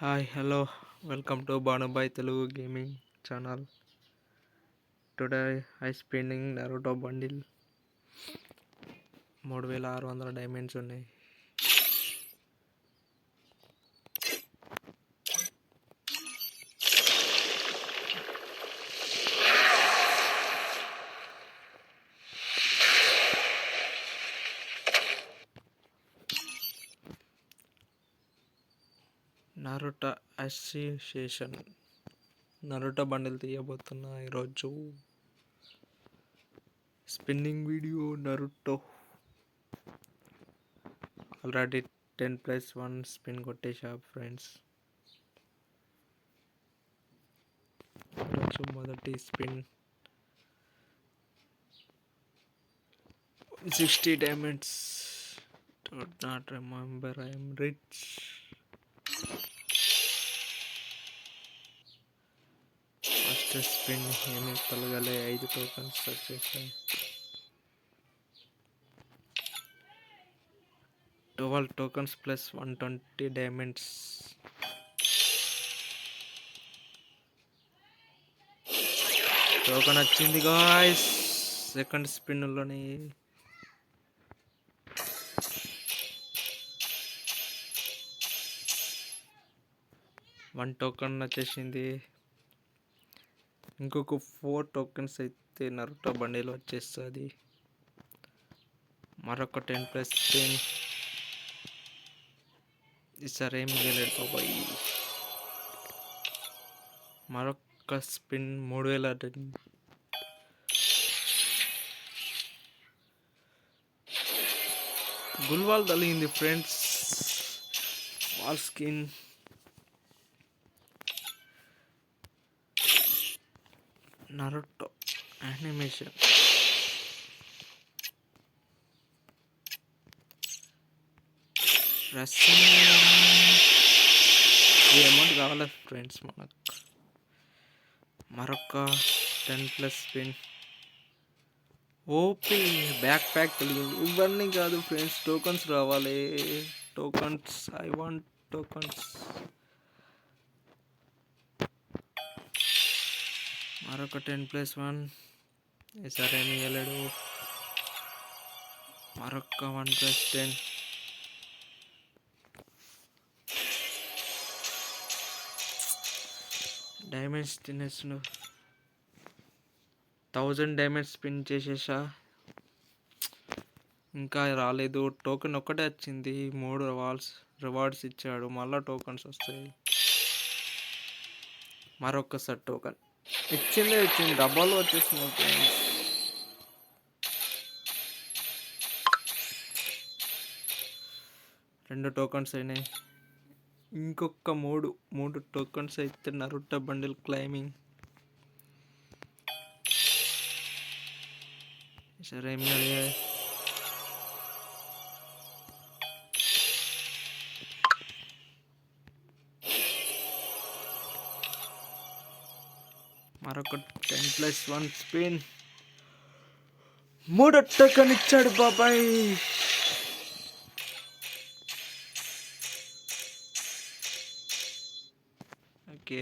Hi hello welcome to బానుబాయ్ Telugu gaming channel. Today I spending Naruto bundle 3600 diamonds ఉన్నాయి. Naruto association Naruto bundle తీయబోతున్నా ఈరోజు. Spinning video Naruto already 10+1 spin కొట్టేశా friends. ఈరోజు మొదటి spin 60 diamonds. Don't not remember I am rich. First spin ఏమీ కలగలే. 5 tokens వచ్చేసాయి. 12 టోకన్స్ ప్లస్ 120 డైమండ్స్. టోకన్ వచ్చింది గాయ్స్ సెకండ్ స్పిన్లోని. వన్ టోకన్ వచ్చేసింది. ఇంకొక 4 టోకన్స్ అయితే నరుటో బండిలో వచ్చేస్తుంది. మరొక 10+10. ఈసారి ఏం చేయలేడు బాబాయ్. మరొక స్పిన్ 3000. గుల్వాల్ తగిలింది friends. Wall skin. Naruto animation. ఈ అమౌంట్ కావాలి ఫ్రెండ్స్ మనకు. మరొక 10+ స్పిన్. ఓపీ బ్యాక్ ప్యాక్ కలిగింది. ఇవన్నీ కాదు ఫ్రెండ్స్, టోకన్స్ రావాలి. Tokens, I want tokens. మరొక 10+1. ఈసారి ఏమి ఇవ్వలేడు. మరొక 1+10. డైమండ్స్ తినేసిన. 1000 డైమండ్స్ స్పిన్ చేసేసా. ఇంకా రాలేదు. టోకెన్ ఒక్కటే వచ్చింది. 3 రివార్డ్స్ ఇచ్చాడు. మళ్ళీ టోకన్స్ వస్తాయి. మరొకసారి టోకన్ ఇచ్చింది. డబ్బాలు వచ్చేసినాయి ఫ్రెండ్స్. రెండు టోకన్స్ అయినాయి. ఇంకొక మూడు టోకన్స్ అయితే నరుటో బండిల్ క్లైమింగ్. సరే ఏం చేయాలి. మరొక 10+1 స్పిన్. 3 టోకన్ ఇచ్చాడు బాబాయ్. ఓకే,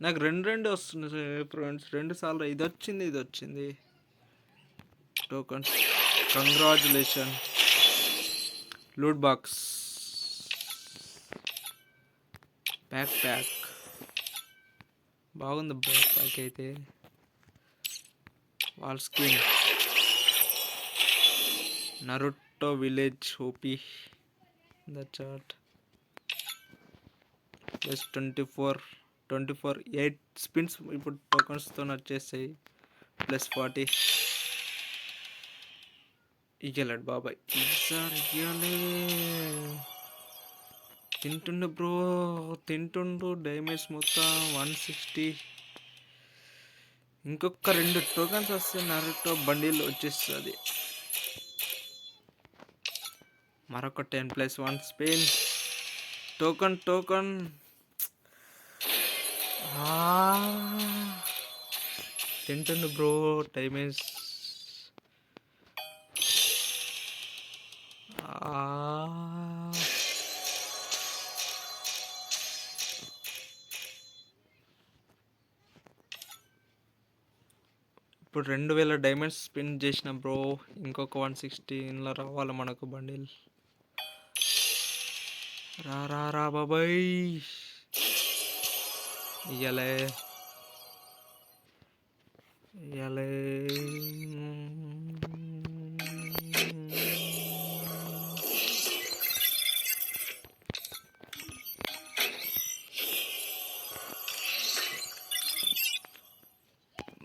నాకు రెండు వస్తుంది ఫ్రెండ్స్. 2 సార్లు ఇది వచ్చింది. Tokens. Congratulation. Loot box. Back pack బాగుంది. బ్యాక్ ప్యాక్ అయితే. Wall skin. Naruto village OP. The chart plus 24 8 spins ఇప్పుడు టోకన్స్తో వచ్చేసాయి. +40. ఇయ్యలేడు బాబాయ్. ఈసారి ఇయ్యాలి. తింటుండు బ్రో, తింటుండు. డైమండ్స్ మొత్తం 160. ఇంకొక 2 టోకన్స్ వస్తే నరుటో బండిల్ వచ్చేస్తుంది. మరొక 10+1 స్పిన్. టోకన్. తింటుండు బ్రో డైమండ్స్. ఇప్పుడు 2000 డైమండ్స్ స్పిన్ చేసిన బ్రో. ఇంకొక 116లో రావాలి మనకు బండిల్. రా రా రా బాబాయ్, ఇయ్యలే ఇయ్యలే.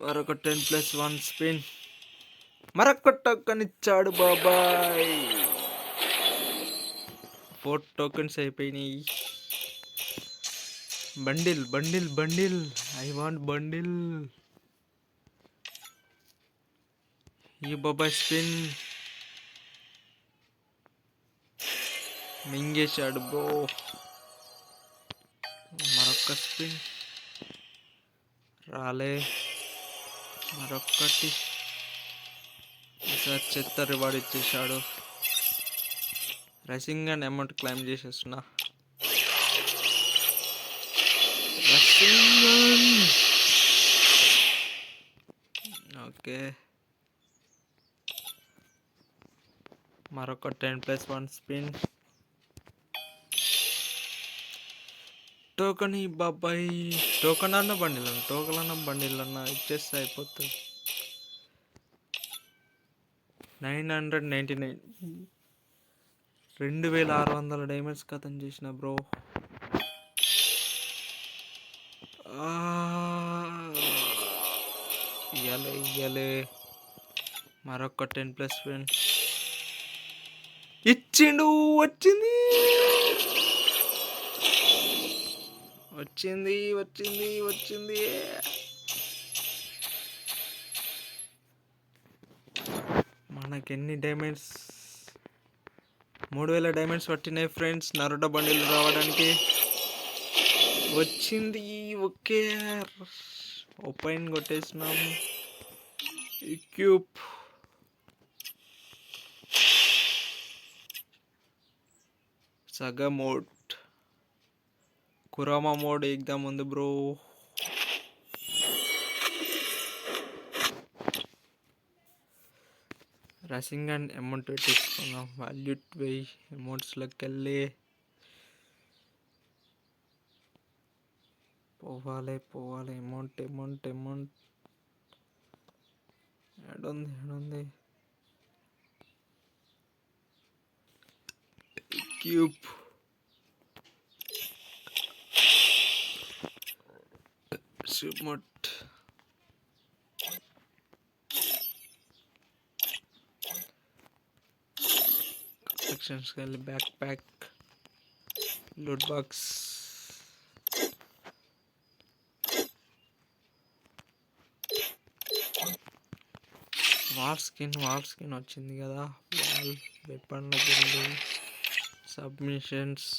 మరొక 10+1 స్పిన్. మరొక టోకెన్ ఇచ్చాడు బాబాయ్. 4 టోకెన్స్ అయిపోయినాయి. Bundle bundle bundle, I want bundle. ఈ బాబాయ్ స్పిన్ మింగేశాడు బ్రో. మరొక స్పిన్ రాలే. మరొక్కటి. ఈసారి చెత్త రివార్డ్ ఇచ్చేసాడు. రైసింగ్ అండ్ అమౌంట్ క్లైమ్ చేసేస్తున్నా. ఓకే, మరొక 10+1 స్పిన్. టోకెన్ ఈ బాబాయ్. టోకెన్ అన్న బండిల్ అన్న ఇచ్చేస్తే అయిపోతుంది. 999, 2600 డైమండ్స్ కథం చేసిన బ్రో. ఇయ్యాలే. మరొక 10+1 ఇచ్చిండు. వచ్చింది. మనకెన్ని డైమండ్స్? 3000 డైమండ్స్ పట్టినాయి ఫ్రెండ్స్ నరుటో బండిల్ రావడానికి. వచ్చింది. ఓకే, ఓపెన్ కొట్టేసినాం. Cube saga mode, Kurama mode ఎగ్దాం ఉంది బ్రో. రసింగ్ అండ్ అమౌంట్ తీసుకున్నాం. వాల్యూట్ వెయ్యి అమౌంట్స్లోకి వెళ్ళి పోవాలి. అమౌంట్ ఏడుంది? క్యూబ్ సుమట్. సెక్షన్స్కి వెళ్ళి back pack, loot box, wall skin వచ్చింది కదా. Wall weapon submissions,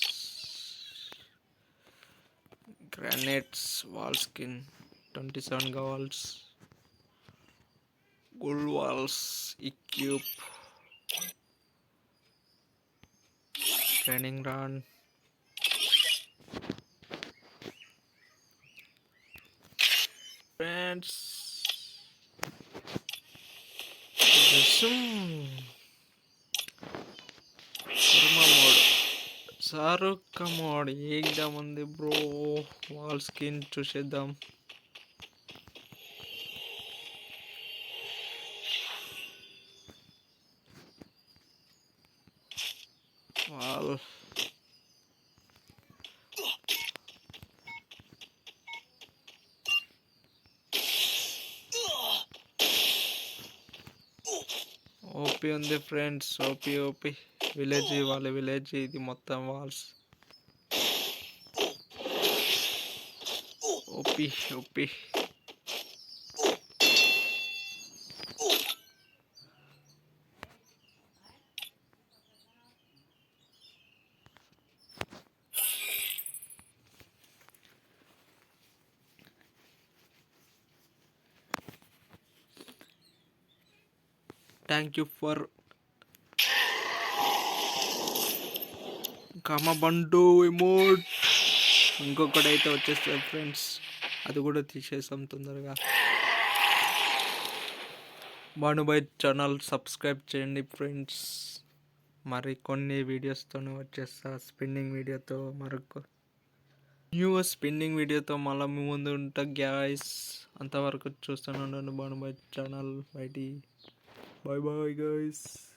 granites, wall skin 27 golds, gold walls, ఈక్యూబ్, training run, friends. Shahrukh mode ఏగ్దాం ఉంది బ్రో. వాల్ స్కిన్ చూసేద్దాం. వాల్ ఓపీ ఉంది ఫ్రెండ్స్. ఓపీ వాళ్ళ విలేజ్ ఇది మొత్తం walls. OP thank you for కామబండు ఎమోట్. ఇంకొకటి అయితే వచ్చేస్తుంది ఫ్రెండ్స్, అది కూడా తీసేసాం తొందరగా. భానుబాయ్ ఛానల్ సబ్స్క్రైబ్ చేయండి ఫ్రెండ్స్. మరి కొన్ని వీడియోస్తోనే వచ్చేస్తా స్పిన్నింగ్ వీడియోతో, మరొక న్యూ స్పిన్నింగ్ వీడియోతో మళ్ళీ మీ ముందు ఉంటా గ్యాస్. అంతవరకు చూస్తూనే ఉండండి భానుబాయ్ ఛానల్. బయటి బాయ్ బాయ్ గైస్.